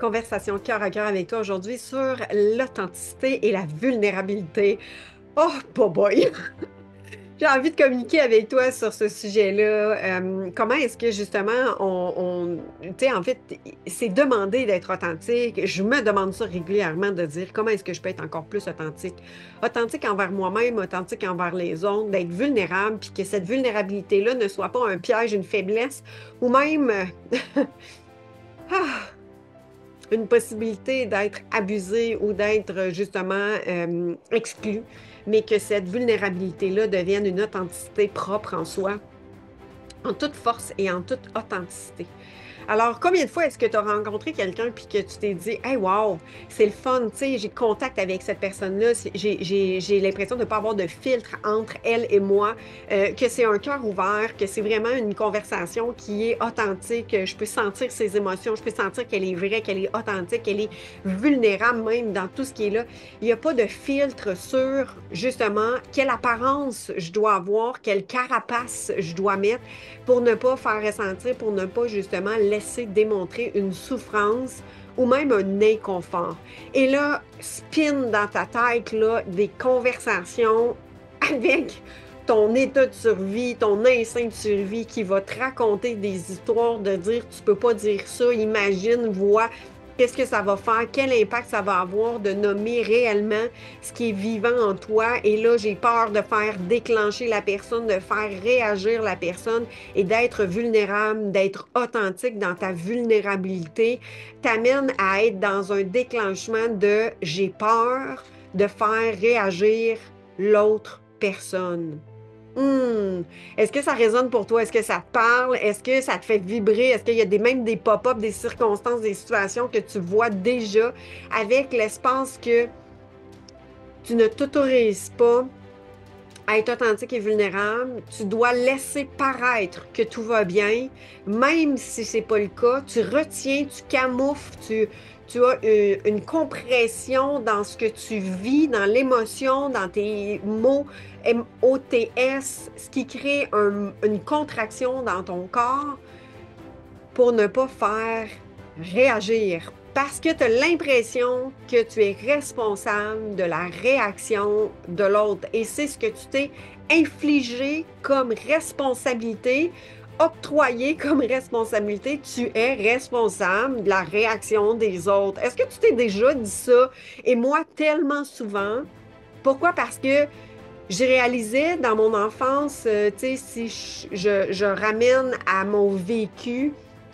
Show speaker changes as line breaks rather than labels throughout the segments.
Conversation cœur à cœur avec toi aujourd'hui sur l'authenticité et la vulnérabilité. Oh, boy! J'ai envie de communiquer avec toi sur ce sujet-là. Comment est-ce que justement tu sais, en fait, c'est demander d'être authentique. Je me demande ça régulièrement de dire comment est-ce que je peux être encore plus authentique. Authentique envers moi-même, authentique envers les autres, d'être vulnérable, puis que cette vulnérabilité-là ne soit pas un piège, une faiblesse, ou même ah, une possibilité d'être abusé ou d'être justement exclu, mais que cette vulnérabilité-là devienne une authenticité propre en soi, en toute force et en toute authenticité. Alors, combien de fois est-ce que tu as rencontré quelqu'un puis que tu t'es dit, hey, wow, c'est le fun, tu sais, j'ai contact avec cette personne-là, j'ai l'impression de ne pas avoir de filtre entre elle et moi, que c'est un cœur ouvert, que c'est vraiment une conversation qui est authentique, je peux sentir ses émotions, je peux sentir qu'elle est vraie, qu'elle est authentique, qu'elle est vulnérable même dans tout ce qui est là. Il n'y a pas de filtre sur, justement, quelle apparence je dois avoir, quelle carapace je dois mettre pour ne pas faire ressentir, pour ne pas justement laisser démontrer une souffrance ou même un inconfort. Et là, spin dans ta tête là, des conversations avec ton état de survie, ton instinct de survie qui va te raconter des histoires de dire tu peux pas dire ça, imagine, vois, qu'est-ce que ça va faire, quel impact ça va avoir de nommer réellement ce qui est vivant en toi. Et là, j'ai peur de faire déclencher la personne, de faire réagir la personne et d'être vulnérable, d'être authentique dans ta vulnérabilité, t'amène à être dans un déclenchement de j'ai peur de faire réagir l'autre personne. Est-ce que ça résonne pour toi? Est-ce que ça te parle? Est-ce que ça te fait vibrer? Est-ce qu'il y a même des pop-up, des circonstances, des situations que tu vois déjà avec l'espace que tu ne t'autorises pas à être authentique et vulnérable, tu dois laisser paraître que tout va bien, même si c'est pas le cas. Tu retiens, tu camoufles, tu as une compression dans ce que tu vis, dans l'émotion, dans tes mots MOTS, ce qui crée une contraction dans ton corps pour ne pas faire réagir. Parce que tu as l'impression que tu es responsable de la réaction de l'autre. Et c'est ce que tu t'es infligé comme responsabilité, octroyé comme responsabilité. Tu es responsable de la réaction des autres. Est-ce que tu t'es déjà dit ça? Et moi, tellement souvent. Pourquoi? Parce que j'ai réalisé dans mon enfance, tu sais, si je ramène à mon vécu,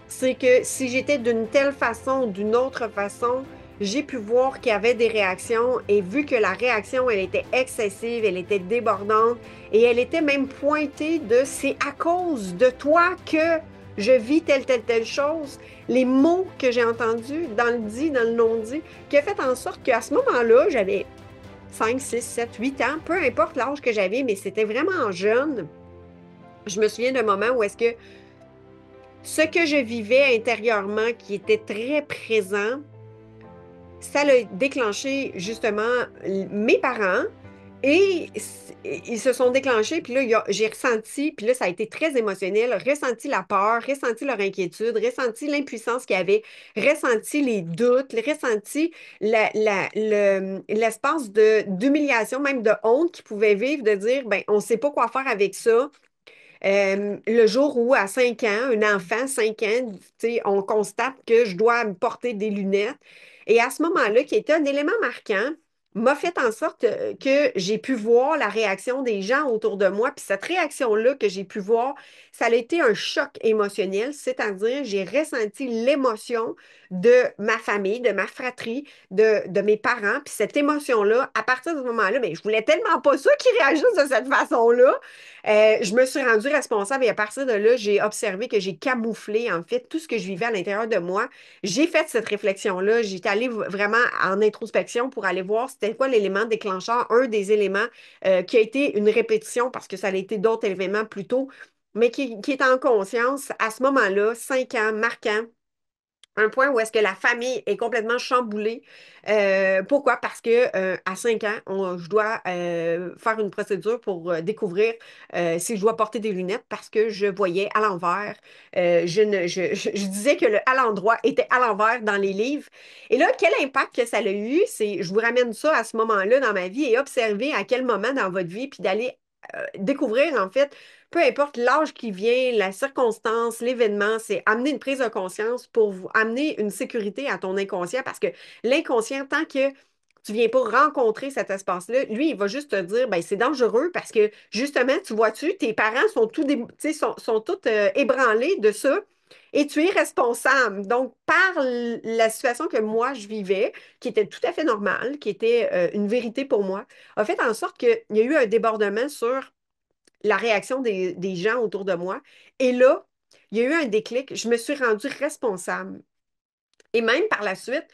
c'est que si j'étais d'une telle façon ou d'une autre façon, j'ai pu voir qu'il y avait des réactions et vu que la réaction, elle était excessive, elle était débordante et elle était même pointée de c'est à cause de toi que je vis telle chose. Les mots que j'ai entendus dans le dit, dans le non-dit, qui a fait en sorte qu'à ce moment-là, j'avais 5, 6, 7, 8 ans, peu importe l'âge que j'avais, mais c'était vraiment jeune. Je me souviens d'un moment où est-ce que ce que je vivais intérieurement, qui était très présent, ça l'a déclenché justement mes parents et ils se sont déclenchés, puis là, j'ai ressenti, puis là, ça a été très émotionnel, ressenti la peur, ressenti leur inquiétude, ressenti l'impuissance qu'il y avait, ressenti les doutes, ressenti l'espace d'humiliation, même de honte qu'ils pouvaient vivre, de dire, ben, on ne sait pas quoi faire avec ça. Le jour où, à 5 ans, un enfant, 5 ans, tu sais, on constate que je dois me porter des lunettes. Et à ce moment-là, qui était un élément marquant, m'a fait en sorte que j'ai pu voir la réaction des gens autour de moi. Puis cette réaction-là que j'ai pu voir, ça a été un choc émotionnel, c'est-à-dire j'ai ressenti l'émotion de ma famille, de ma fratrie, de mes parents. Puis cette émotion-là, à partir de ce moment-là, ben, je voulais tellement pas ça qu'ils réagissent de cette façon-là. Je me suis rendue responsable et à partir de là, j'ai observé que j'ai camouflé, en fait, tout ce que je vivais à l'intérieur de moi. J'ai fait cette réflexion-là. J'étais allée vraiment en introspection pour aller voir c'était quoi l'élément déclencheur, un des éléments qui a été une répétition parce que ça a été d'autres éléments plus tôt, mais qui est en conscience à ce moment-là, 5 ans, marquant, un point où est-ce que la famille est complètement chamboulée. Pourquoi? Parce que à 5 ans, je dois faire une procédure pour découvrir si je dois porter des lunettes parce que je voyais à l'envers. Je disais que le à l'endroit était à l'envers dans les livres. Et là, quel impact que ça a eu, c'est, je vous ramène ça à ce moment-là dans ma vie et observer à quel moment dans votre vie, puis d'aller découvrir en fait peu importe l'âge qui vient, la circonstance, l'événement, c'est amener une prise de conscience pour vous amener une sécurité à ton inconscient parce que l'inconscient, tant que tu viens pas rencontrer cet espace-là, lui, il va juste te dire, ben, c'est dangereux parce que justement, tu vois-tu, tes parents sont tous, sont tous ébranlés de ça et tu es responsable. Donc, par la situation que moi, je vivais, qui était tout à fait normale, qui était une vérité pour moi, a fait en sorte qu'il y a eu un débordement sur la réaction des gens autour de moi. Et là, il y a eu un déclic. Je me suis rendue responsable. Et même par la suite,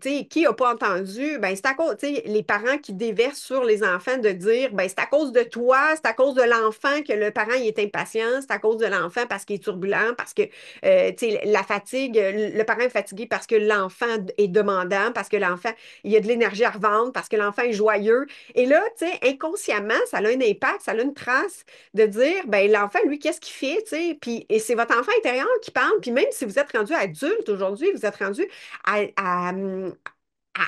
tu sais, qui n'a pas entendu, ben c'est à cause, tu sais, les parents qui déversent sur les enfants de dire, ben c'est à cause de toi, c'est à cause de l'enfant que le parent il est impatient, c'est à cause de l'enfant parce qu'il est turbulent, parce que, tu sais, la fatigue, le parent est fatigué parce que l'enfant est demandant, parce que l'enfant, il y a de l'énergie à revendre, parce que l'enfant est joyeux. Et là, tu sais, inconsciemment, ça a un impact, ça a une trace de dire, ben l'enfant, lui, qu'est-ce qu'il fait, tu sais, puis, et c'est votre enfant intérieur qui parle, puis même si vous êtes rendu adulte aujourd'hui, vous êtes rendu à, à,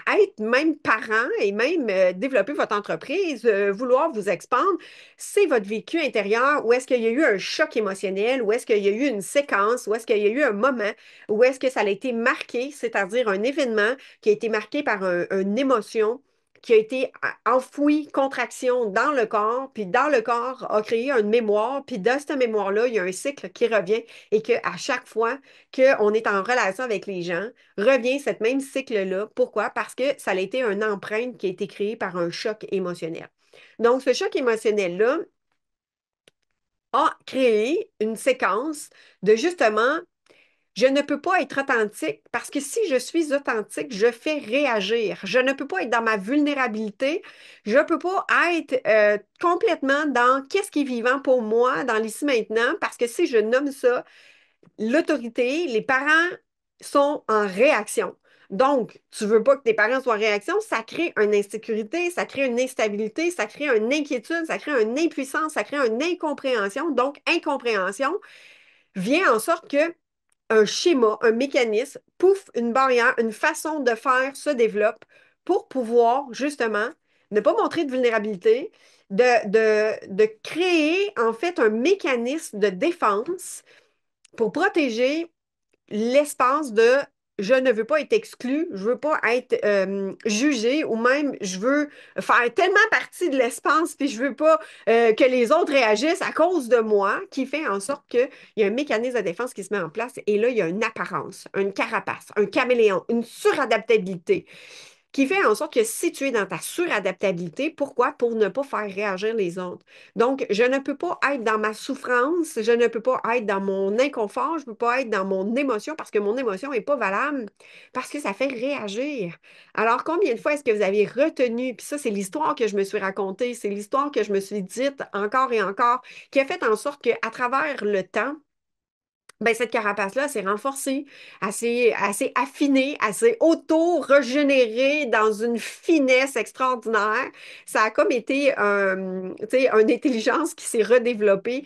à être même parent et même développer votre entreprise, vouloir vous expandre, c'est votre vécu intérieur où est-ce qu'il y a eu un choc émotionnel, où est-ce qu'il y a eu une séquence, où est-ce qu'il y a eu un moment, où est-ce que ça a été marqué, c'est-à-dire un événement qui a été marqué par une émotion qui a été enfouie, contraction dans le corps, puis dans le corps a créé une mémoire, puis dans cette mémoire-là, il y a un cycle qui revient et qu'à chaque fois qu'on est en relation avec les gens, revient cette même cycle-là. Pourquoi? Parce que ça a été une empreinte qui a été créée par un choc émotionnel. Donc, ce choc émotionnel-là a créé une séquence de justement, je ne peux pas être authentique parce que si je suis authentique, je fais réagir. Je ne peux pas être dans ma vulnérabilité. Je ne peux pas être complètement dans qu'est-ce qui est vivant pour moi, dans l'ici maintenant, parce que si je nomme ça, l'autorité, les parents sont en réaction. Donc, tu veux pas que tes parents soient en réaction, ça crée une insécurité, ça crée une instabilité, ça crée une inquiétude, ça crée une impuissance, ça crée une incompréhension. Donc, incompréhension vient en sorte que un schéma, un mécanisme, pouf, une barrière, une façon de faire se développe pour pouvoir justement ne pas montrer de vulnérabilité, de créer en fait un mécanisme de défense pour protéger l'espace de je ne veux pas être exclu, je veux pas être jugé ou même je veux faire tellement partie de l'espace puis je veux pas que les autres réagissent à cause de moi qui fait en sorte qu'il y a un mécanisme de défense qui se met en place et là, il y a une apparence, une carapace, un caméléon, une suradaptabilité qui fait en sorte que si tu es dans ta suradaptabilité, pourquoi? Pour ne pas faire réagir les autres. Donc, je ne peux pas être dans ma souffrance, je ne peux pas être dans mon inconfort, je ne peux pas être dans mon émotion parce que mon émotion n'est pas valable, parce que ça fait réagir. Alors, combien de fois est-ce que vous avez retenu, puis ça, c'est l'histoire que je me suis racontée, c'est l'histoire que je me suis dite encore et encore, qui a fait en sorte qu'à travers le temps, ben, cette carapace-là s'est renforcée, assez affinée, assez auto-régénérée dans une finesse extraordinaire. Ça a comme été tu sais, une intelligence qui s'est redéveloppée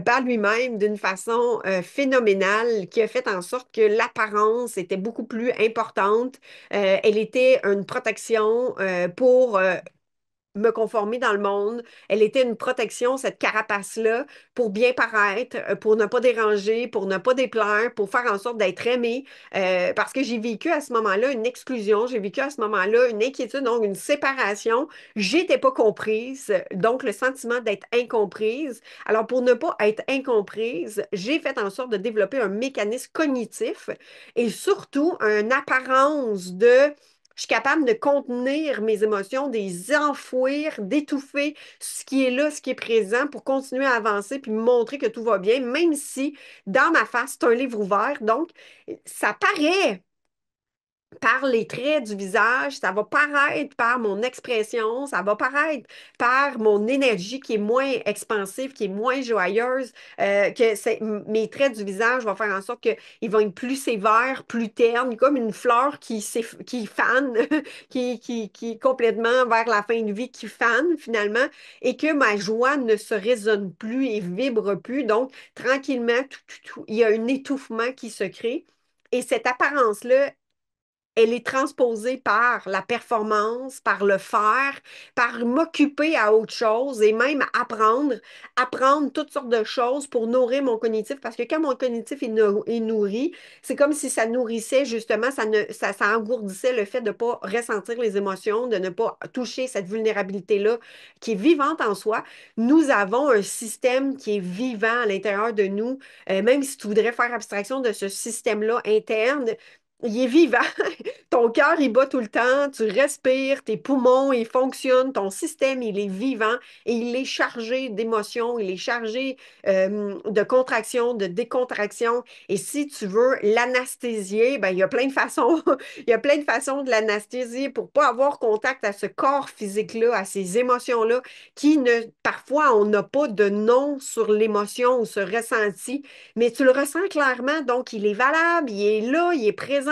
par lui-même d'une façon phénoménale, qui a fait en sorte que l'apparence était beaucoup plus importante. Elle était une protection pour me conformer dans le monde. Elle était une protection, cette carapace-là, pour bien paraître, pour ne pas déranger, pour ne pas déplaire, pour faire en sorte d'être aimée. Parce que j'ai vécu à ce moment-là une exclusion, j'ai vécu à ce moment-là une inquiétude, donc une séparation. J'étais pas comprise, donc le sentiment d'être incomprise. Alors, pour ne pas être incomprise, j'ai fait en sorte de développer un mécanisme cognitif et surtout une apparence de je suis capable de contenir mes émotions, de les enfouir, d'étouffer ce qui est là, ce qui est présent pour continuer à avancer puis me montrer que tout va bien, même si dans ma face, c'est un livre ouvert. Donc, ça paraît par les traits du visage, ça va paraître par mon expression, ça va paraître par mon énergie qui est moins expansive, qui est moins joyeuse, mes traits du visage vont faire en sorte qu'ils vont être plus sévères, plus ternes, comme une fleur qui fane, qui est complètement vers la fin de vie, qui fane finalement, et que ma joie ne se résonne plus et vibre plus. Donc, tranquillement, il y a un étouffement qui se crée. Et cette apparence-là, elle est transposée par la performance, par le faire, par m'occuper à autre chose et même apprendre toutes sortes de choses pour nourrir mon cognitif. Parce que quand mon cognitif est nourri, c'est comme si ça nourrissait justement, ça engourdissait le fait de ne pas ressentir les émotions, de ne pas toucher cette vulnérabilité-là qui est vivante en soi. Nous avons un système qui est vivant à l'intérieur de nous. Même si tu voudrais faire abstraction de ce système-là interne, il est vivant. Ton cœur, il bat tout le temps, tu respires, tes poumons, ils fonctionnent, ton système, il est vivant et il est chargé d'émotions, il est chargé de contraction, de décontraction. Et si tu veux l'anesthésier, ben, il y a plein de façons, il y a plein de façons de l'anesthésier pour pas avoir contact à ce corps physique-là, à ces émotions-là, qui ne, parfois, on n'a pas de nom sur l'émotion ou ce ressenti, mais tu le ressens clairement, donc il est valable, il est là, il est présent.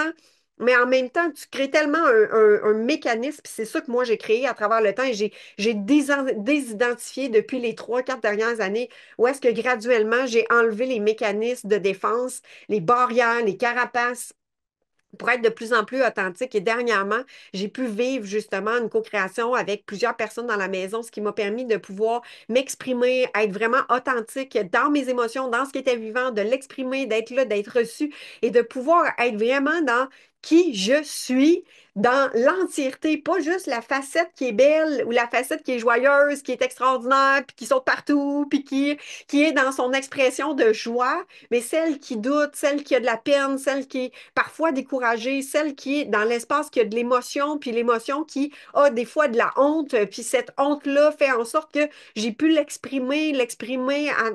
Mais en même temps, tu crées tellement un mécanisme, puis c'est ça que moi j'ai créé à travers le temps et j'ai désidentifié depuis les 3, 4 dernières années où est-ce que graduellement j'ai enlevé les mécanismes de défense, les barrières, les carapaces pour être de plus en plus authentique. Et dernièrement, j'ai pu vivre justement une co-création avec plusieurs personnes dans la maison, ce qui m'a permis de pouvoir m'exprimer, être vraiment authentique dans mes émotions, dans ce qui était vivant, de l'exprimer, d'être là, d'être reçu et de pouvoir être vraiment dans qui je suis dans l'entièreté, pas juste la facette qui est belle ou la facette qui est joyeuse, qui est extraordinaire, puis qui saute partout, puis qui est dans son expression de joie, mais celle qui doute, celle qui a de la peine, celle qui est parfois découragée, celle qui est dans l'espace qui a de l'émotion, puis l'émotion qui a des fois de la honte, puis cette honte-là fait en sorte que j'ai pu l'exprimer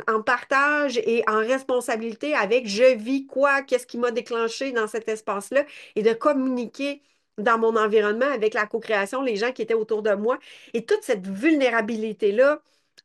en partage et en responsabilité avec je vis quoi, qu'est-ce qui m'a déclenché dans cet espace-là, et de communiquer dans mon environnement avec la co-création, les gens qui étaient autour de moi. Et toute cette vulnérabilité-là,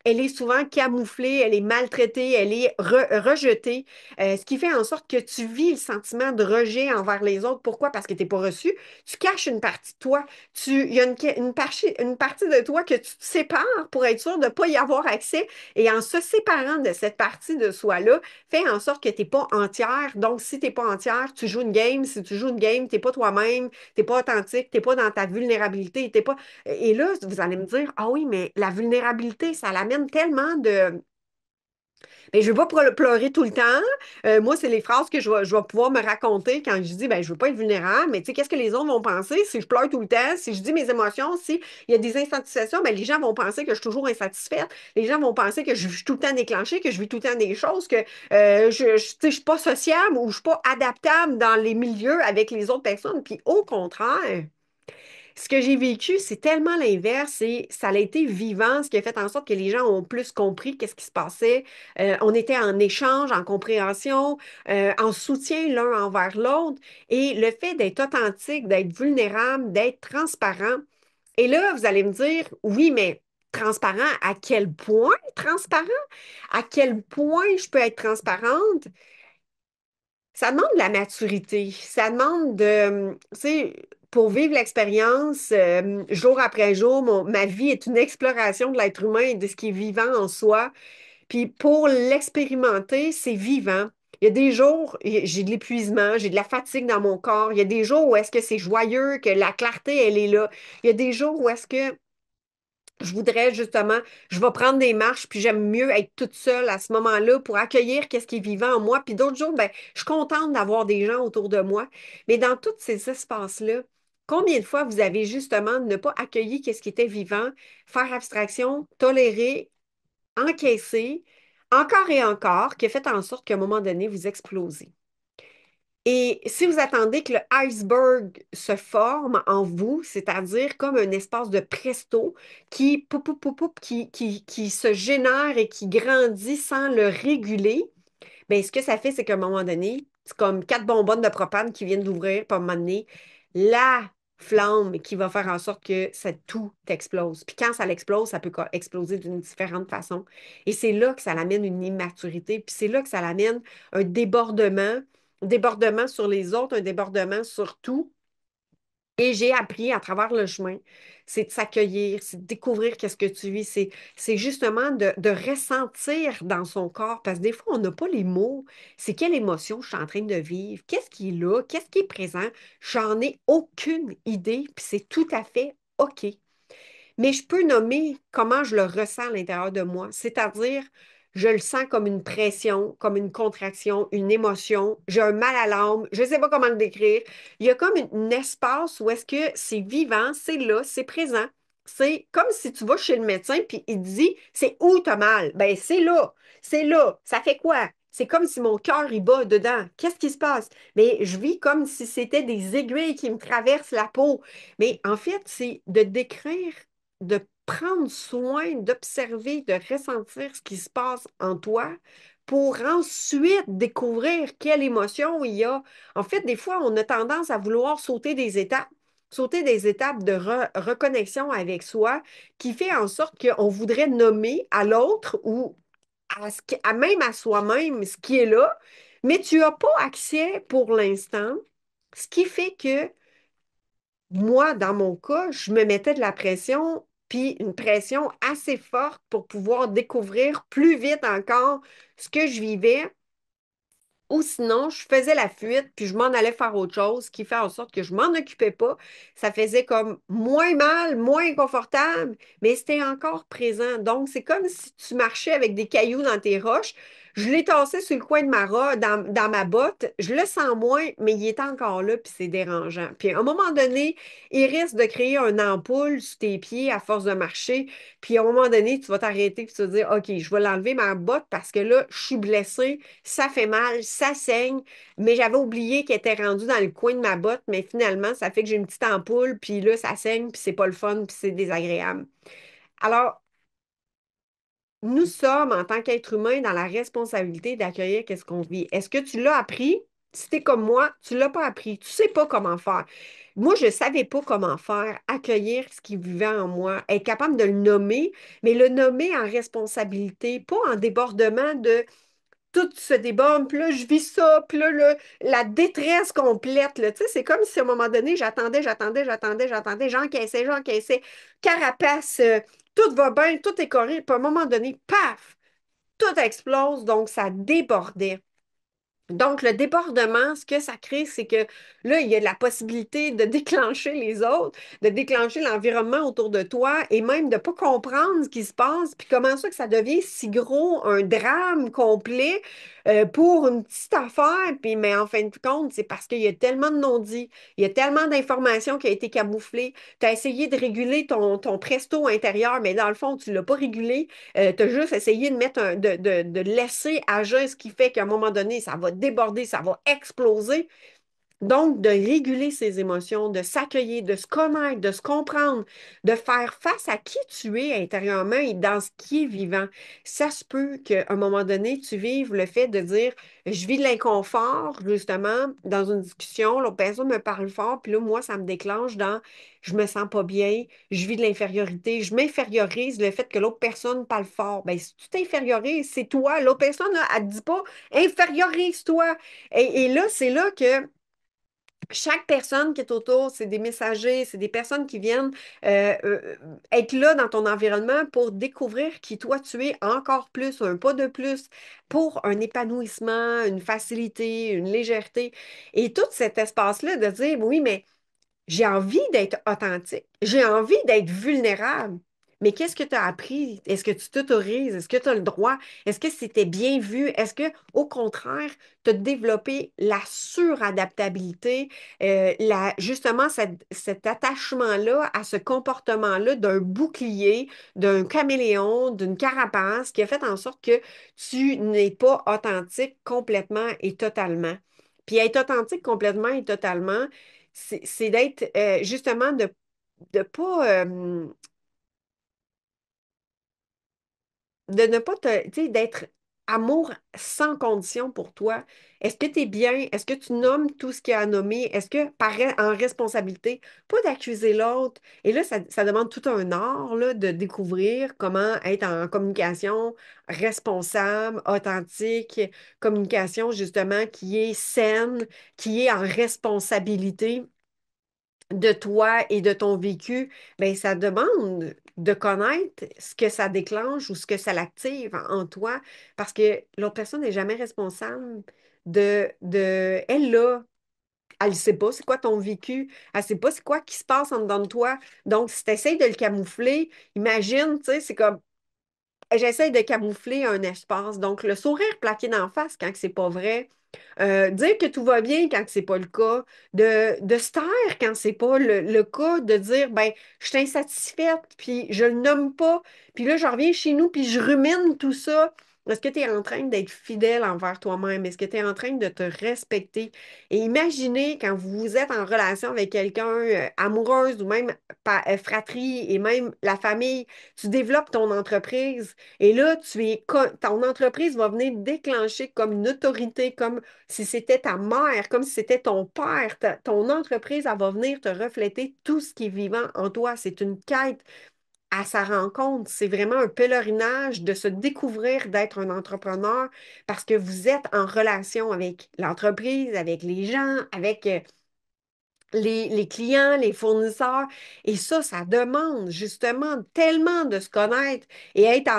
elle est souvent camouflée, elle est maltraitée, elle est rejetée, ce qui fait en sorte que tu vis le sentiment de rejet envers les autres. Pourquoi? Parce que tu n'es pas reçu. Tu caches une partie de toi. Il y a une partie de toi que tu te sépares pour être sûr de ne pas y avoir accès. Et en se séparant de cette partie de soi-là, fait en sorte que tu n'es pas entière. Donc, si tu n'es pas entière, tu joues une game. Si tu joues une game, tu n'es pas toi-même, tu n'es pas authentique, tu n'es pas dans ta vulnérabilité. T'es pas... Et là, vous allez me dire, ah oui, mais la vulnérabilité, ça l'amène tellement de ben, je ne veux pas pleurer tout le temps. Moi, c'est les phrases que je vais pouvoir me raconter quand je dis, ben, je ne veux pas être vulnérable, mais tu sais, qu'est-ce que les autres vont penser si je pleure tout le temps, si je dis mes émotions, si il y a des insatisfactions, ben, les gens vont penser que je suis toujours insatisfaite. Les gens vont penser que je suis tout le temps déclenchée, que je vis tout le temps des choses, que tu sais, je ne suis pas sociable ou je ne suis pas adaptable dans les milieux avec les autres personnes. Puis au contraire, ce que j'ai vécu, c'est tellement l'inverse et ça a été vivant, ce qui a fait en sorte que les gens ont plus compris qu'est-ce qui se passait. On était en échange, en compréhension, en soutien l'un envers l'autre. Et le fait d'être authentique, d'être vulnérable, d'être transparent. Et là, vous allez me dire, oui, mais transparent, à quel point transparent? À quel point je peux être transparente? Ça demande de la maturité. Ça demande de, tu sais, pour vivre l'expérience, jour après jour, ma vie est une exploration de l'être humain et de ce qui est vivant en soi. Puis pour l'expérimenter, c'est vivant. Il y a des jours, j'ai de l'épuisement, j'ai de la fatigue dans mon corps. Il y a des jours où est-ce que c'est joyeux, que la clarté, elle est là. Il y a des jours où est-ce que je voudrais justement, je vais prendre des marches, puis j'aime mieux être toute seule à ce moment-là pour accueillir qu'est-ce qui est vivant en moi. Puis d'autres jours, ben, je suis contente d'avoir des gens autour de moi. Mais dans tous ces espaces-là, combien de fois vous avez justement ne pas accueilli qu'est-ce qui était vivant, faire abstraction, tolérer, encaisser, encore et encore, qui a fait en sorte qu'à un moment donné, vous explosez. Et si vous attendez que le iceberg se forme en vous, c'est-à-dire comme un espace de presto qui, poup, poup, poup, poup, qui se génère et qui grandit sans le réguler, bien, ce que ça fait, c'est qu'à un moment donné, c'est comme 4 bonbonnes de propane qui viennent d'ouvrir, pas un moment donné, la flamme qui va faire en sorte que ça tout explose. Puis quand ça l'explose, ça peut exploser d'une différente façon. Et c'est là que ça l'amène une immaturité, puis c'est là que ça l'amène un débordement sur les autres, un débordement sur tout. Et j'ai appris à travers le chemin, c'est de s'accueillir, c'est de découvrir qu'est-ce que tu vis, c'est justement de ressentir dans son corps, parce que des fois, on n'a pas les mots. C'est quelle émotion je suis en train de vivre, qu'est-ce qui est là, qu'est-ce qui est présent. J'en ai aucune idée, puis c'est tout à fait OK. Mais je peux nommer comment je le ressens à l'intérieur de moi, c'est-à-dire, je le sens comme une pression, comme une contraction, une émotion. J'ai un mal à l'âme, je ne sais pas comment le décrire. Il y a comme un espace où est-ce que c'est vivant, c'est là, c'est présent. C'est comme si tu vas chez le médecin puis il te dit, c'est où t'as mal? Ben, c'est là, c'est là. Ça fait quoi? C'est comme si mon cœur il bat dedans. Qu'est-ce qui se passe? Mais je vis comme si c'était des aiguilles qui me traversent la peau. Mais en fait, c'est de décrire, de prendre soin, d'observer, de ressentir ce qui se passe en toi pour ensuite découvrir quelle émotion il y a. En fait, des fois, on a tendance à vouloir sauter des étapes de reconnexion avec soi qui fait en sorte qu'on voudrait nommer à l'autre ou même à soi-même ce qui est là, mais tu n'as pas accès pour l'instant, ce qui fait que moi, dans mon cas, je me mettais de la pression, puis une pression assez forte pour pouvoir découvrir plus vite encore ce que je vivais. Ou sinon, je faisais la fuite, puis je m'en allais faire autre chose, ce qui fait en sorte que je m'en occupais pas. Ça faisait comme moins mal, moins inconfortable, mais c'était encore présent. Donc, c'est comme si tu marchais avec des cailloux dans tes roches. Je l'ai tassé sur le coin de dans ma botte. Je le sens moins, mais il est encore là, puis c'est dérangeant. Puis à un moment donné, il risque de créer une ampoule sous tes pieds à force de marcher. Puis à un moment donné, tu vas t'arrêter, puis tu vas dire, OK, je vais l'enlever ma botte parce que là, je suis blessée, ça fait mal, ça saigne, mais j'avais oublié qu'elle était rendue dans le coin de ma botte, mais finalement, ça fait que j'ai une petite ampoule, puis là, ça saigne, puis c'est pas le fun, puis c'est désagréable. Alors, nous sommes, en tant qu'être humain, dans la responsabilité d'accueillir qu'est-ce qu'on vit. Est-ce que tu l'as appris? Si t'es comme moi, tu l'as pas appris. Tu sais pas comment faire. Moi, je savais pas comment faire, accueillir ce qui vivait en moi, être capable de le nommer, mais le nommer en responsabilité, pas en débordement de tout se déborde, puis là, je vis ça, puis là, la détresse complète, là, tu sais, c'est comme si à un moment donné, j'attendais, j'encaissais, carapace, tout va bien, tout est correct, puis à un moment donné, paf, tout explose, donc ça débordait. Donc, le débordement, ce que ça crée, c'est que là, il y a la possibilité de déclencher les autres, de déclencher l'environnement autour de toi et même de ne pas comprendre ce qui se passe, puis comment ça que ça devient si gros, un drame complet pour une petite affaire. Puis, mais en fin de compte, c'est parce qu'il y a tellement de non-dits, il y a tellement d'informations qui ont été camouflées. Tu as essayé de réguler ton presto intérieur, mais dans le fond, tu ne l'as pas régulé. Tu as juste essayé de mettre de laisser agir, ce qui fait qu'à un moment donné, ça va déborder, ça va exploser. Donc, de réguler ses émotions, de s'accueillir, de se connaître, de se comprendre, de faire face à qui tu es intérieurement et dans ce qui est vivant. Ça se peut qu'à un moment donné, tu vives le fait de dire, je vis de l'inconfort, justement, dans une discussion, l'autre personne me parle fort, puis là, moi, ça me déclenche dans, je me sens pas bien, je vis de l'infériorité, je m'infériorise le fait que l'autre personne parle fort. Ben, si tu t'infériorises, c'est toi. L'autre personne, là, elle ne te dit pas, infériorise-toi. Et là, c'est là que chaque personne qui est autour, c'est des messagers, c'est des personnes qui viennent être là dans ton environnement pour découvrir qui toi tu es encore plus, un pas de plus, pour un épanouissement, une facilité, une légèreté. Et tout cet espace-là de dire, oui, mais j'ai envie d'être authentique. J'ai envie d'être vulnérable. Mais qu'est-ce que tu as appris? Est-ce que tu t'autorises? Est-ce que tu as le droit? Est-ce que c'était bien vu? Est-ce que, au contraire, tu as développé la suradaptabilité, justement cet attachement-là à ce comportement-là d'un bouclier, d'un caméléon, d'une carapace qui a fait en sorte que tu n'es pas authentique complètement et totalement. Puis être authentique complètement et totalement, c'est d'être justement de pas de ne pas te, tu sais, d'être amour sans condition pour toi. Est-ce que tu es bien? Est-ce que tu nommes tout ce qu'il y a à nommer? Est-ce que, en responsabilité, pas d'accuser l'autre? Et là, ça demande tout un art là, de découvrir comment être en communication responsable, authentique, communication justement qui est saine, qui est en responsabilité de toi et de ton vécu, bien, ça demande de connaître ce que ça déclenche ou ce que ça l'active en toi, parce que l'autre personne n'est jamais responsable elle là, elle ne sait pas c'est quoi ton vécu, elle ne sait pas c'est quoi qui se passe en dedans de toi. Donc, si tu essaies de le camoufler, imagine, tu sais, c'est comme j'essaie de camoufler un espace. Donc, le sourire plaqué d'en face quand c'est pas vrai. Dire que tout va bien quand c'est pas le cas. De se taire quand c'est pas le cas. De dire, ben, je suis insatisfaite, puis je le nomme pas. Puis là, je reviens chez nous, puis je rumine tout ça. Est-ce que tu es en train d'être fidèle envers toi-même? Est-ce que tu es en train de te respecter? Et imaginez quand vous êtes en relation avec quelqu'un, amoureuse ou même fratrie et même la famille, tu développes ton entreprise et là, ton entreprise va venir déclencher comme une autorité, comme si c'était ta mère, comme si c'était ton père. Ton entreprise, elle va venir te refléter tout ce qui est vivant en toi. C'est une quête à sa rencontre. C'est vraiment un pèlerinage de se découvrir d'être un entrepreneur parce que vous êtes en relation avec l'entreprise, avec les gens, avec les clients, les fournisseurs. Et ça demande justement tellement de se connaître et tu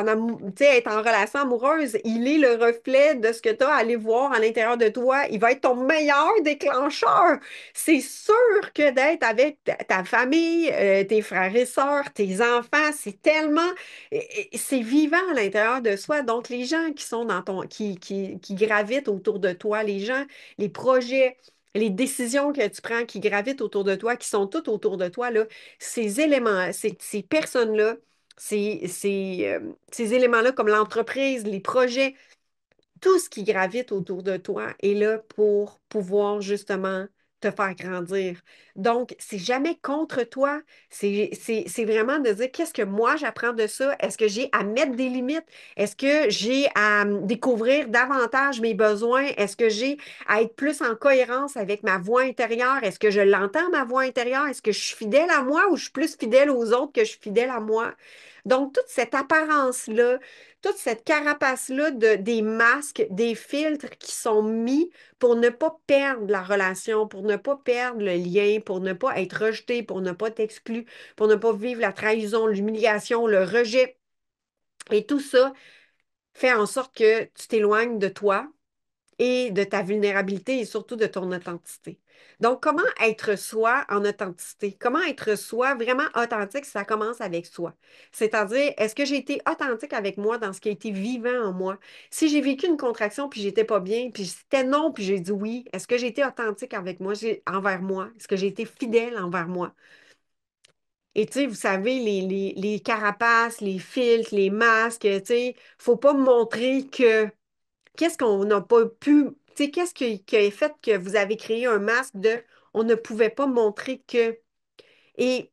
sais, être en relation amoureuse. Il est le reflet de ce que tu as à aller voir à l'intérieur de toi. Il va être ton meilleur déclencheur. C'est sûr que d'être avec ta famille, tes frères et sœurs, tes enfants, c'est tellement, c'est vivant à l'intérieur de soi. Donc, les gens qui sont qui gravitent autour de toi, les gens, les projets, les décisions que tu prends qui gravitent autour de toi, qui sont toutes autour de toi, là, ces éléments, ces personnes-là, ces éléments-là comme l'entreprise, les projets, tout ce qui gravite autour de toi est là pour pouvoir justement te faire grandir. Donc, c'est jamais contre toi. C'est vraiment de dire qu'est-ce que moi j'apprends de ça? Est-ce que j'ai à mettre des limites? Est-ce que j'ai à découvrir davantage mes besoins? Est-ce que j'ai à être plus en cohérence avec ma voix intérieure? Est-ce que je l'entends, ma voix intérieure? Est-ce que je suis fidèle à moi ou je suis plus fidèle aux autres que je suis fidèle à moi? Donc, toute cette apparence-là, toute cette carapace-là des masques, des filtres qui sont mis pour ne pas perdre la relation, pour ne pas perdre le lien, pour ne pas être rejeté, pour ne pas être exclu, pour ne pas vivre la trahison, l'humiliation, le rejet. Et tout ça fait en sorte que tu t'éloignes de toi, et de ta vulnérabilité et surtout de ton authenticité. Donc, comment être soi en authenticité? Comment être soi vraiment authentique? Ça commence avec soi. C'est-à-dire, est-ce que j'ai été authentique avec moi dans ce qui a été vivant en moi? Si j'ai vécu une contraction puis j'étais pas bien, puis c'était non, puis j'ai dit oui, est-ce que j'ai été authentique avec moi, envers moi? Est-ce que j'ai été fidèle envers moi? Et tu sais, vous savez, les carapaces, les filtres, les masques, tu sais, faut pas montrer que qu'est-ce qu'on n'a pas pu, tu sais, qu'est-ce qui a fait que vous avez créé un masque de on ne pouvait pas montrer que. Et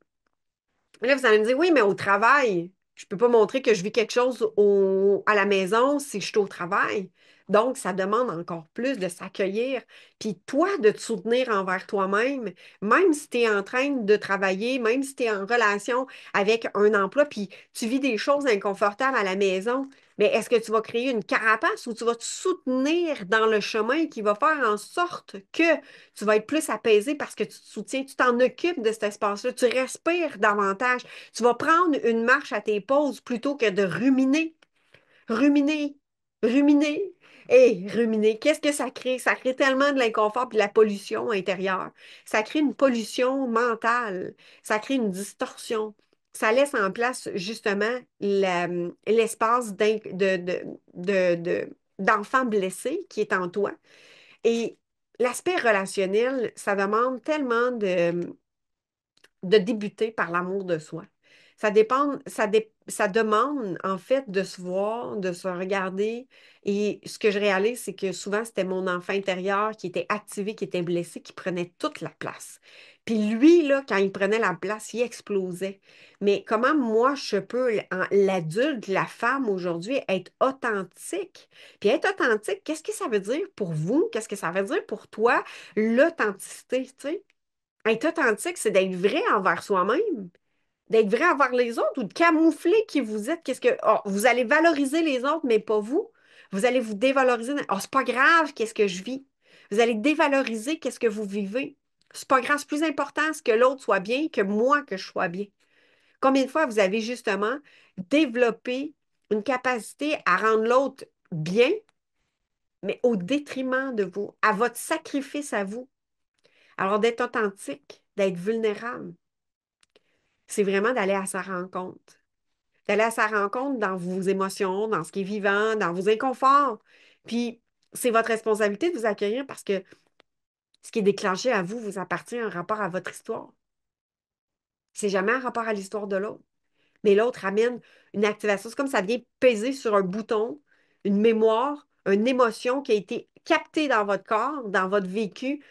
là, vous allez me dire, oui, mais au travail, je ne peux pas montrer que je vis quelque chose à la maison si je suis au travail. Donc, ça demande encore plus de s'accueillir. Puis toi, de te soutenir envers toi-même, même si tu es en train de travailler, même si tu es en relation avec un emploi, puis tu vis des choses inconfortables à la maison, mais est-ce que tu vas créer une carapace ou tu vas te soutenir dans le chemin qui va faire en sorte que tu vas être plus apaisé parce que tu te soutiens, tu t'en occupes de cet espace-là, tu respires davantage, tu vas prendre une marche à tes pauses plutôt que de ruminer, ruminer, ruminer. Et ruminer, qu'est-ce que ça crée? Ça crée tellement de l'inconfort et de la pollution intérieure. Ça crée une pollution mentale. Ça crée une distorsion. Ça laisse en place justement l'espace d'enfant blessé qui est en toi. Et l'aspect relationnel, ça demande tellement de débuter par l'amour de soi. Ça dépend, ça demande en fait de se voir, de se regarder. Et ce que je réalise, c'est que souvent, c'était mon enfant intérieur qui était activé, qui était blessé, qui prenait toute la place. Puis lui, là, quand il prenait la place, il explosait. Mais comment moi, je peux, l'adulte, la femme aujourd'hui, être authentique? Puis être authentique, qu'est-ce que ça veut dire pour vous? Qu'est-ce que ça veut dire pour toi, l'authenticité, tu sais? Être authentique, c'est d'être vrai envers soi-même, d'être vrai envers les autres ou de camoufler qui vous êtes. Qu'est-ce que vous allez valoriser les autres, mais pas vous. Vous allez vous dévaloriser. Oh, c'est pas grave, qu'est-ce que je vis. Vous allez dévaloriser qu'est-ce que vous vivez. C'est pas grave, c'est plus important ce que l'autre soit bien que moi que je sois bien. Combien de fois vous avez justement développé une capacité à rendre l'autre bien, mais au détriment de vous, à votre sacrifice à vous. Alors d'être authentique, d'être vulnérable, c'est vraiment d'aller à sa rencontre. D'aller à sa rencontre dans vos émotions, dans ce qui est vivant, dans vos inconforts. Puis, c'est votre responsabilité de vous accueillir parce que ce qui est déclenché à vous vous appartient en rapport à votre histoire. C'est jamais en rapport à l'histoire de l'autre. Mais l'autre amène une activation. C'est comme ça vient peser sur un bouton, une mémoire, une émotion qui a été captée dans votre corps, dans votre vécu,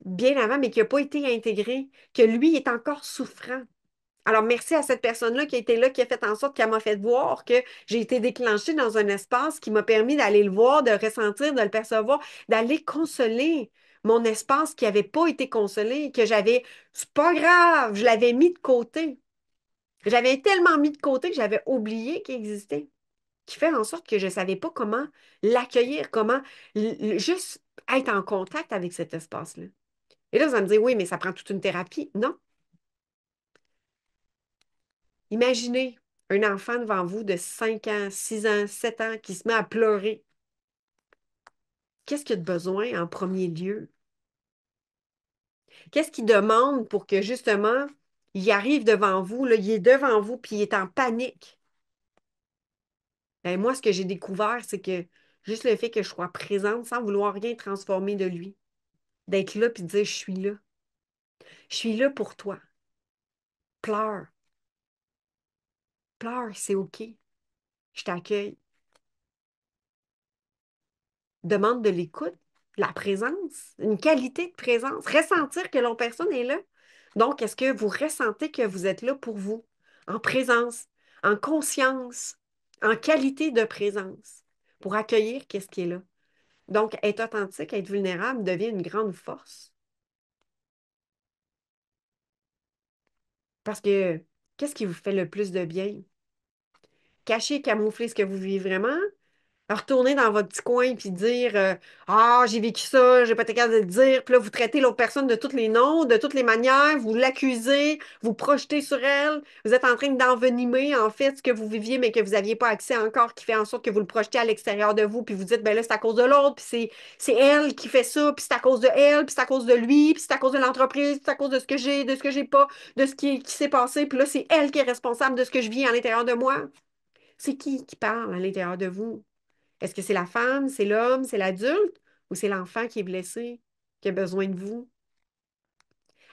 bien avant, mais qui n'a pas été intégrée, que lui est encore souffrant. Alors, merci à cette personne-là qui a été là, qui a fait en sorte qu'elle m'a fait voir que j'ai été déclenchée dans un espace qui m'a permis d'aller le voir, de le ressentir, de le percevoir, d'aller consoler mon espace qui n'avait pas été consolé, que j'avais, c'est pas grave, je l'avais mis de côté. J'avais tellement mis de côté que j'avais oublié qu'il existait, qui fait en sorte que je ne savais pas comment l'accueillir, comment juste être en contact avec cet espace-là. Et là, vous allez me dire, oui, mais ça prend toute une thérapie. Non. Imaginez un enfant devant vous de 5 ans, 6 ans, 7 ans qui se met à pleurer. Qu'est-ce qu'il a de besoin en premier lieu? Qu'est-ce qu'il demande pour que justement, il arrive devant vous, là, il est devant vous, puis il est en panique? Ben, moi, ce que j'ai découvert, c'est que juste le fait que je sois présente sans vouloir rien transformer de lui, d'être là puis de dire, je suis là. Je suis là pour toi. Pleure. Pleure, c'est OK. Je t'accueille. Demande de l'écoute, de la présence, une qualité de présence, ressentir que l'autre personne est là. Donc, est-ce que vous ressentez que vous êtes là pour vous, en présence, en conscience, en qualité de présence, pour accueillir qu'est-ce qui est là? Donc, être authentique, être vulnérable devient une grande force. Parce que qu'est-ce qui vous fait le plus de bien? Cacher, camoufler ce que vous vivez vraiment, retourner dans votre petit coin puis dire ah, j'ai vécu ça, j'ai pas été capable de le dire. Puis là, vous traitez l'autre personne de tous les noms, de toutes les manières, vous l'accusez, vous projetez sur elle. Vous êtes en train d'envenimer, en fait, ce que vous viviez, mais que vous n'aviez pas accès encore, qui fait en sorte que vous le projetez à l'extérieur de vous. Puis vous dites, ben là, c'est à cause de l'autre, puis c'est elle qui fait ça, puis c'est à cause de elle, puis c'est à cause de lui, puis c'est à cause de l'entreprise, puis c'est à cause de ce que j'ai, de ce que j'ai pas, de ce qui s'est passé. Puis là, c'est elle qui est responsable de ce que je vis à l'intérieur de moi. C'est qui parle à l'intérieur de vous? Est-ce que c'est la femme, c'est l'homme, c'est l'adulte ou c'est l'enfant qui est blessé, qui a besoin de vous?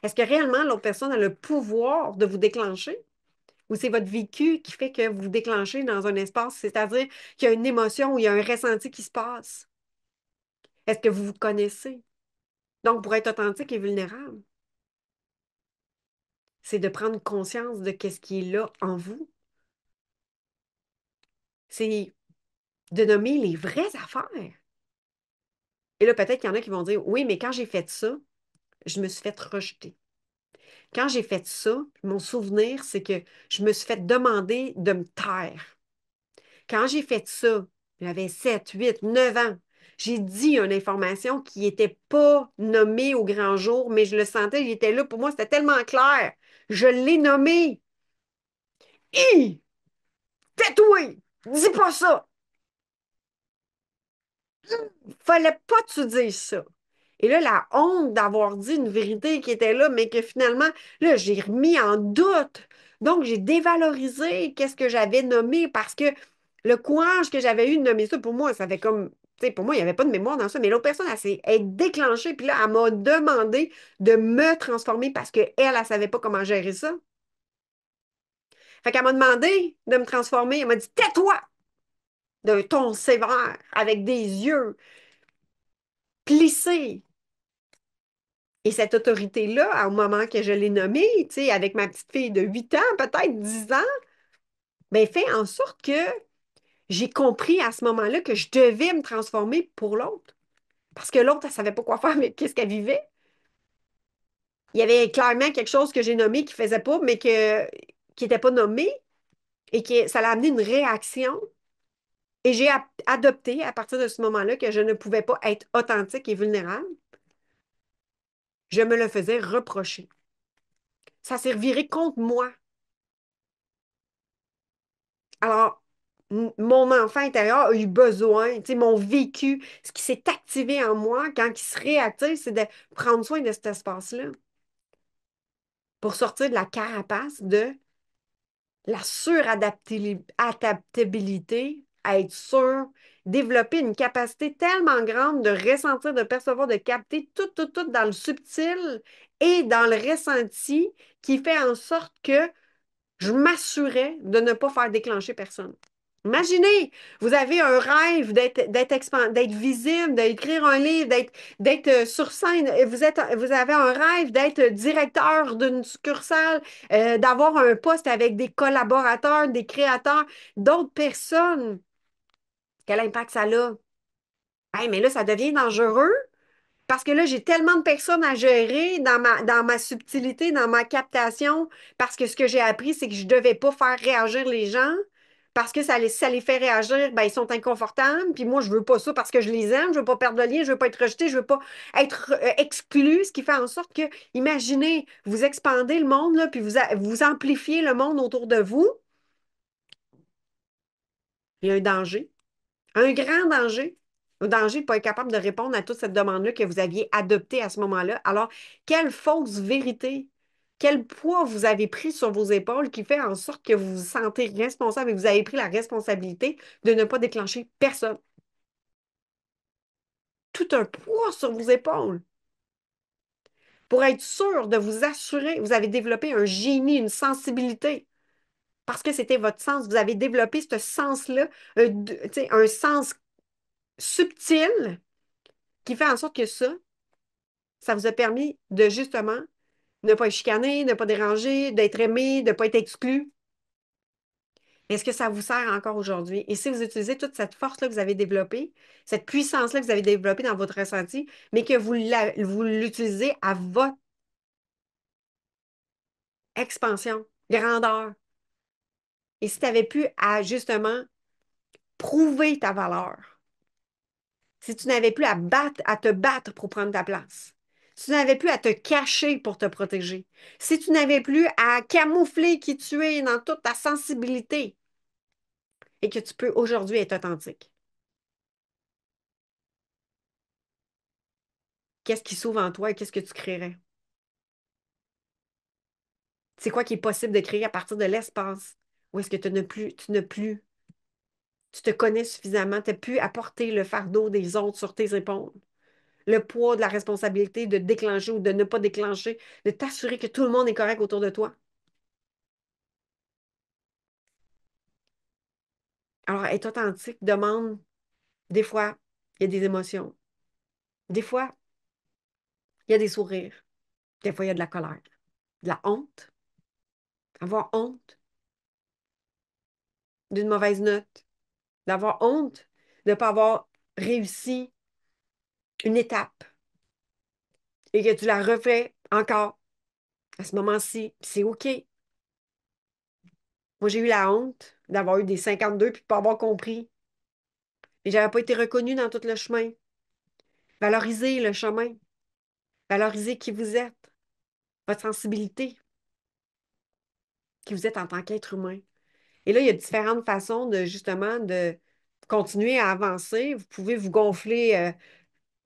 Est-ce que réellement l'autre personne a le pouvoir de vous déclencher ou c'est votre vécu qui fait que vous vous déclenchez dans un espace, c'est-à-dire qu'il y a une émotion ou il y a un ressenti qui se passe? Est-ce que vous vous connaissez? Donc, pour être authentique et vulnérable, c'est de prendre conscience de qu'est-ce qui est là en vous. C'est de nommer les vraies affaires. Et là, peut-être qu'il y en a qui vont dire, oui, mais quand j'ai fait ça, je me suis fait rejeter. Quand j'ai fait ça, mon souvenir, c'est que je me suis fait demander de me taire. Quand j'ai fait ça, j'avais 7, 8, 9 ans, j'ai dit une information qui n'était pas nommée au grand jour, mais je le sentais, il était là. Pour moi, c'était tellement clair. Je l'ai nommé. Hi! Tais-toi! Dis pas ça! Fallait pas que tu dises ça. Et là, la honte d'avoir dit une vérité qui était là, mais que finalement, là, j'ai remis en doute. Donc, j'ai dévalorisé qu'est-ce que j'avais nommé parce que le courage que j'avais eu de nommer ça, pour moi, ça fait comme, tu sais, pour moi, il n'y avait pas de mémoire dans ça, mais l'autre personne, elle s'est déclenchée, puis là, elle m'a demandé de me transformer parce qu'elle, elle ne savait pas comment gérer ça. Fait qu'elle m'a demandé de me transformer. Elle m'a dit, tais-toi d'un ton sévère, avec des yeux plissés. Et cette autorité-là, au moment que je l'ai nommée, tu sais, avec ma petite fille de 8 ans, peut-être 10 ans, ben, fait en sorte que j'ai compris à ce moment-là que je devais me transformer pour l'autre. Parce que l'autre, elle savait pas quoi faire avec qu'est-ce qu'elle vivait. Il y avait clairement quelque chose que j'ai nommé qui faisait pas, mais qui n'était pas nommé et que ça l'a amené une réaction. Et j'ai adopté à partir de ce moment-là que je ne pouvais pas être authentique et vulnérable. Je me le faisais reprocher. Ça s'est reviré contre moi. Alors, mon enfant intérieur a eu besoin, tu sais, mon vécu, ce qui s'est activé en moi quand il se réactive, c'est de prendre soin de cet espace-là pour sortir de la carapace de la suradaptabilité, à être sûr, développer une capacité tellement grande de ressentir, de percevoir, de capter tout, tout, tout dans le subtil et dans le ressenti qui fait en sorte que je m'assurais de ne pas faire déclencher personne. Imaginez, vous avez un rêve d'être visible, d'écrire un livre, d'être sur scène. Vous avez un rêve d'être directeur d'une succursale, d'avoir un poste avec des collaborateurs, des créateurs, d'autres personnes. Quel impact ça a? Hey, mais là, ça devient dangereux. Parce que là, j'ai tellement de personnes à gérer dans ma subtilité, dans ma captation, parce que ce que j'ai appris, c'est que je ne devais pas faire réagir les gens, parce que ça les fait réagir, ben, ils sont inconfortables, puis moi, je ne veux pas ça parce que je les aime, je ne veux pas perdre le lien, je ne veux pas être rejetée, je ne veux pas être exclue, ce qui fait en sorte que, imaginez, vous expandez le monde, là, puis vous amplifiez le monde autour de vous, il y a un danger. Un grand danger. Un danger de ne pas être capable de répondre à toute cette demande-là que vous aviez adoptée à ce moment-là. Alors, quelle fausse vérité, quel poids vous avez pris sur vos épaules qui fait en sorte que vous vous sentez responsable et que vous avez pris la responsabilité de ne pas déclencher personne. Tout un poids sur vos épaules. Pour être sûr de vous assurer, vous avez développé un génie, une sensibilité. Parce que c'était votre sens. Vous avez développé ce sens-là, tu sais, un sens subtil qui fait en sorte que ça vous a permis de justement ne pas être chicané, ne pas déranger, d'être aimé, de ne pas être exclu. Est-ce que ça vous sert encore aujourd'hui? Et si vous utilisez toute cette force-là que vous avez développée, cette puissance-là que vous avez développée dans votre ressenti, mais que vous l'utilisez à votre expansion, grandeur. Et si tu avais pu à justement prouver ta valeur, si tu n'avais plus à te battre pour prendre ta place, si tu n'avais plus à te cacher pour te protéger, si tu n'avais plus à camoufler qui tu es dans toute ta sensibilité et que tu peux aujourd'hui être authentique, qu'est-ce qui s'ouvre en toi et qu'est-ce que tu créerais? C'est quoi qui est possible de créer à partir de l'espace? Où est-ce que tu te connais suffisamment, tu n'as plus à porter le fardeau des autres sur tes épaules, le poids de la responsabilité de déclencher ou de ne pas déclencher, de t'assurer que tout le monde est correct autour de toi. Alors, être authentique demande, des fois, il y a des émotions. Des fois, il y a des sourires. Des fois, il y a de la colère, de la honte, avoir honte d'une mauvaise note, d'avoir honte de ne pas avoir réussi une étape et que tu la refais encore à ce moment-ci. Puis c'est OK. Moi, j'ai eu la honte d'avoir eu des 52 puis de ne pas avoir compris. Et j'avais pas été reconnue dans tout le chemin. Valorisez le chemin. Valorisez qui vous êtes, votre sensibilité, qui vous êtes en tant qu'être humain. Et là, il y a différentes façons de justement de continuer à avancer. Vous pouvez vous gonfler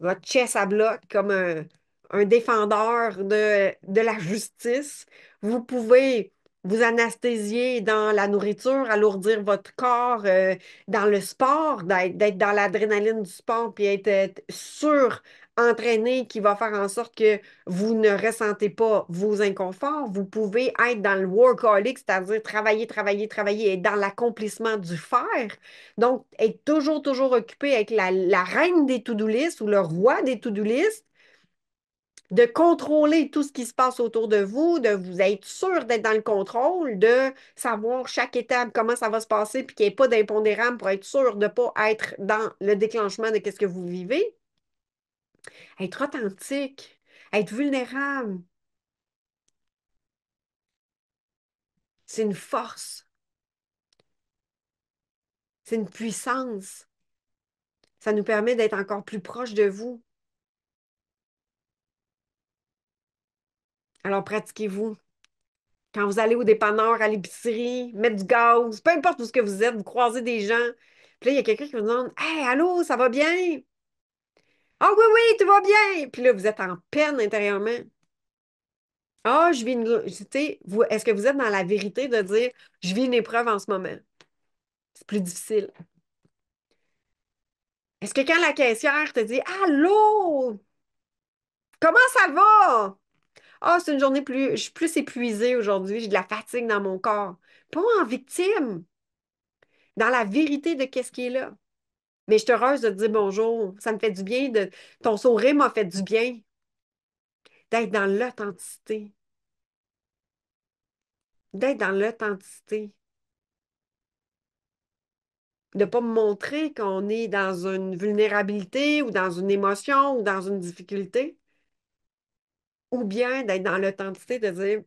votre chest à bloc comme un défendeur de la justice. Vous pouvez vous anesthésier dans la nourriture, alourdir votre corps, dans le sport, d'être dans l'adrénaline du sport, puis être entraîné qui va faire en sorte que vous ne ressentez pas vos inconforts. Vous pouvez être dans le workaholic, c'est-à-dire travailler, travailler, travailler, être dans l'accomplissement du faire. Donc, être toujours, toujours occupé avec la reine des to-do list ou le roi des to-do list, de contrôler tout ce qui se passe autour de vous, de vous être sûr d'être dans le contrôle, de savoir chaque étape, comment ça va se passer, puis qu'il n'y ait pas d'impondérable pour être sûr de ne pas être dans le déclenchement de ce que vous vivez. Être authentique, être vulnérable, c'est une force, c'est une puissance. Ça nous permet d'être encore plus proche de vous. Alors pratiquez-vous. Quand vous allez au dépanneur, à l'épicerie, mettre du gaz, peu importe où ce que vous êtes, vous croisez des gens. Puis là, il y a quelqu'un qui vous demande: Hey, allô, ça va bien? Ah oui, oui, tout va bien. Puis là, vous êtes en peine intérieurement. Ah, je vis une. Tu sais, est-ce que vous êtes dans la vérité de dire: Je vis une épreuve en ce moment? C'est plus difficile. Est-ce que quand la caissière te dit: Allô, comment ça va? Ah, c'est une journée plus. Je suis plus épuisée aujourd'hui, j'ai de la fatigue dans mon corps. Pas en victime, dans la vérité de qu'est-ce qui est là. Mais je suis heureuse de te dire bonjour. Ça me fait du bien. Ton sourire m'a fait du bien d'être dans l'authenticité. D'être dans l'authenticité. De ne pas me montrer qu'on est dans une vulnérabilité ou dans une émotion ou dans une difficulté. Ou bien d'être dans l'authenticité de dire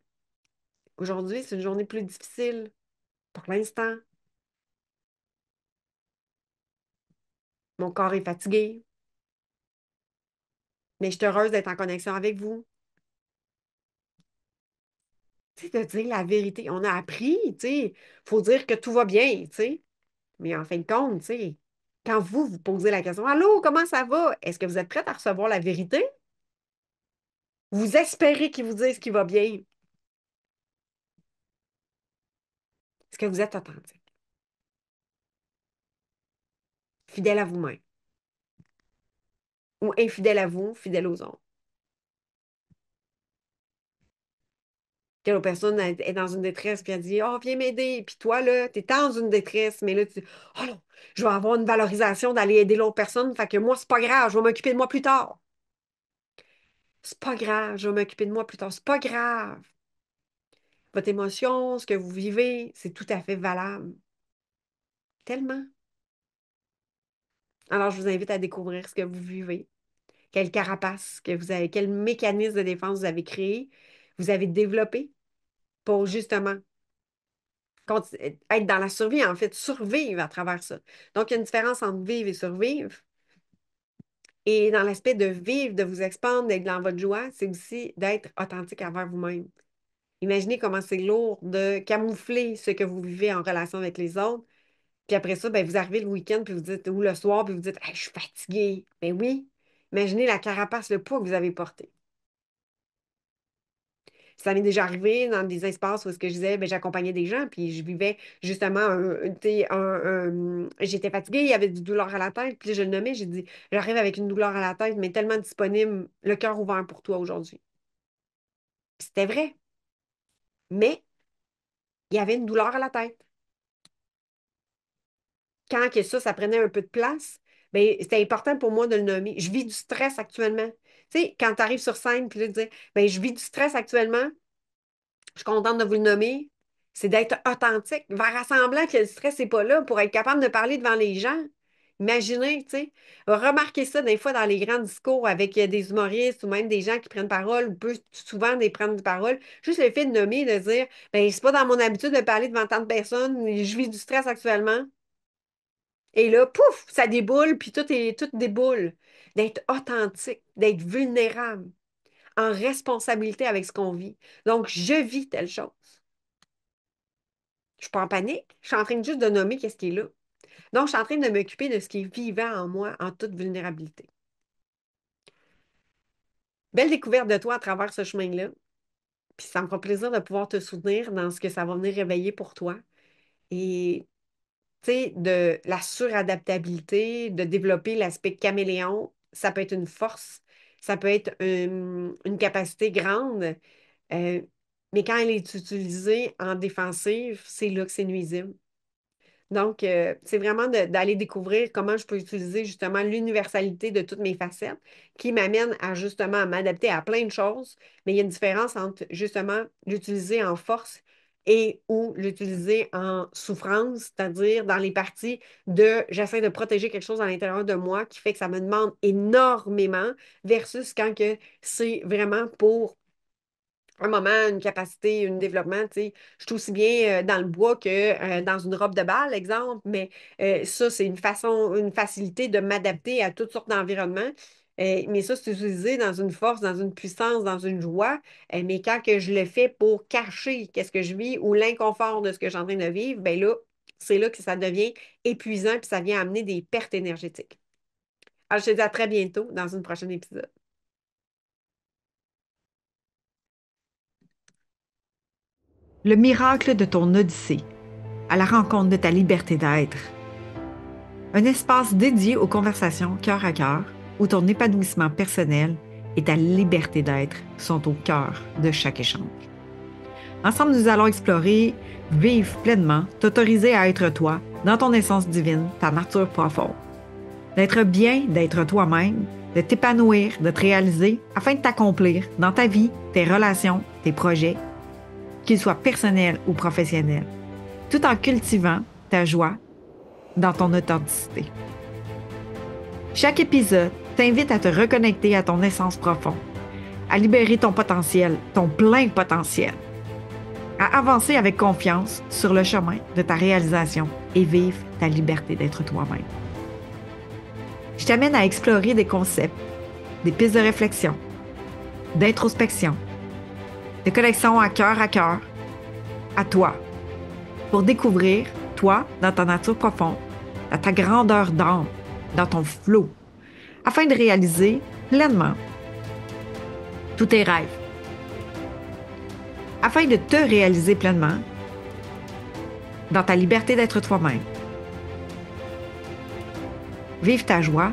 aujourd'hui, c'est une journée plus difficile pour l'instant. Mon corps est fatigué, mais je suis heureuse d'être en connexion avec vous. Tu sais, de dire la vérité. On a appris, tu sais, il faut dire que tout va bien, tu sais. Mais en fin de compte, tu sais, quand vous posez la question, Allô, comment ça va? Est-ce que vous êtes prête à recevoir la vérité? Vous espérez qu'ils vous disent qu'il va bien. Est-ce que vous êtes authentique? Fidèle à vous-même. Ou infidèle à vous, fidèle aux autres. Que la personne est dans une détresse, puis elle dit: Oh, viens m'aider. Puis toi, là, tu es dans une détresse, mais là, tu dis: Oh non, je vais avoir une valorisation d'aller aider l'autre personne, fait que moi, c'est pas grave, je vais m'occuper de moi plus tard. C'est pas grave, je vais m'occuper de moi plus tard. C'est pas grave. Votre émotion, ce que vous vivez, c'est tout à fait valable. Tellement. Alors, je vous invite à découvrir ce que vous vivez. Quelle carapace que vous avez, quel mécanisme de défense vous avez créé, vous avez développé pour justement être dans la survie, en fait, survivre à travers ça. Donc, il y a une différence entre vivre et survivre. Et dans l'aspect de vivre, de vous expandre, d'être dans votre joie, c'est aussi d'être authentique envers vous-même. Imaginez comment c'est lourd de camoufler ce que vous vivez en relation avec les autres. Puis après ça, ben, vous arrivez le week-end, puis vous dites, ou le soir, puis vous dites: Hey, je suis fatiguée. Ben oui, imaginez la carapace, le poids que vous avez porté. Ça m'est déjà arrivé dans des espaces où ce que je disais, ben, j'accompagnais des gens, puis je vivais justement tu sais, j'étais fatiguée, il y avait du douleur à la tête, puis je le nommais, j'ai dit: J'arrive avec une douleur à la tête, mais tellement disponible, le cœur ouvert pour toi aujourd'hui. Puis c'était vrai, mais il y avait une douleur à la tête. Quand que ça prenait un peu de place, ben, c'était important pour moi de le nommer. Je vis du stress actuellement. Tu sais, quand tu arrives sur scène, puis là, tu dis: Ben, je vis du stress actuellement, je suis contente de vous le nommer, c'est d'être authentique, faire semblant que le stress n'est pas là pour être capable de parler devant les gens. Imaginez, tu sais, remarquez ça des fois dans les grands discours avec des humoristes ou même des gens qui prennent parole, ou peu souvent des prendre de parole. Juste le fait de nommer, de dire: Ben, c'est pas dans mon habitude de parler devant tant de personnes, je vis du stress actuellement. Et là, pouf, ça déboule, puis tout déboule. D'être authentique, d'être vulnérable, en responsabilité avec ce qu'on vit. Donc, je vis telle chose. Je suis pas en panique. Je suis en train juste de nommer qu'est-ce qui est là. Donc, je suis en train de m'occuper de ce qui est vivant en moi en toute vulnérabilité. Belle découverte de toi à travers ce chemin-là. Puis ça me fera plaisir de pouvoir te soutenir dans ce que ça va venir réveiller pour toi. Et, tu sais, de la suradaptabilité, de développer l'aspect caméléon, ça peut être une force. Ça peut être une capacité grande, euh, mais quand elle est utilisée en défensive, c'est là que c'est nuisible. Donc, c'est vraiment d'aller découvrir comment je peux utiliser justement l'universalité de toutes mes facettes qui m'amène à justement à m'adapter à plein de choses. Mais il y a une différence entre justement l'utiliser en force et ou l'utiliser en souffrance, c'est-à-dire dans les parties de j'essaie de protéger quelque chose à l'intérieur de moi qui fait que ça me demande énormément versus quand que c'est vraiment pour un moment, une capacité, un développement, tu sais, je suis aussi bien dans le bois que dans une robe de bal, exemple, mais ça, c'est une façon, une facilité de m'adapter à toutes sortes d'environnements. Mais ça, c'est utilisé dans une force, dans une puissance, dans une joie. Mais quand que je le fais pour cacher qu'est-ce que je vis ou l'inconfort de ce que je suis en train de vivre, ben là, c'est là que ça devient épuisant puis ça vient amener des pertes énergétiques. Alors, je te dis à très bientôt dans une prochaine épisode.
Le miracle de ton Odyssée, à la rencontre de ta liberté d'être. Un espace dédié aux conversations cœur à cœur, où ton épanouissement personnel et ta liberté d'être sont au cœur de chaque échange. Ensemble, nous allons explorer, vivre pleinement, t'autoriser à être toi, dans ton essence divine, ta nature profonde. D'être bien, d'être toi-même, de t'épanouir, de te réaliser, afin de t'accomplir dans ta vie, tes relations, tes projets, qu'ils soient personnels ou professionnels, tout en cultivant ta joie dans ton authenticité. Chaque épisode t'invite à te reconnecter à ton essence profonde, à libérer ton potentiel, ton plein potentiel, à avancer avec confiance sur le chemin de ta réalisation et vivre ta liberté d'être toi-même. Je t'amène à explorer des concepts, des pistes de réflexion, d'introspection, de connexion à cœur, à toi, pour découvrir toi dans ta nature profonde, dans ta grandeur d'âme, dans ton flow, afin de réaliser pleinement tous tes rêves. Afin de te réaliser pleinement dans ta liberté d'être toi-même. Vive ta joie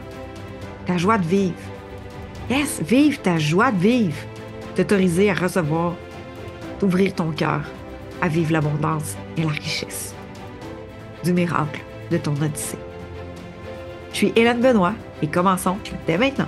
de vivre. Yes, vive ta joie de vivre. T'autoriser à recevoir, d'ouvrir ton cœur, à vivre l'abondance et la richesse du miracle de ton Odyssée. Je suis Hélène Benoît et commençons dès maintenant.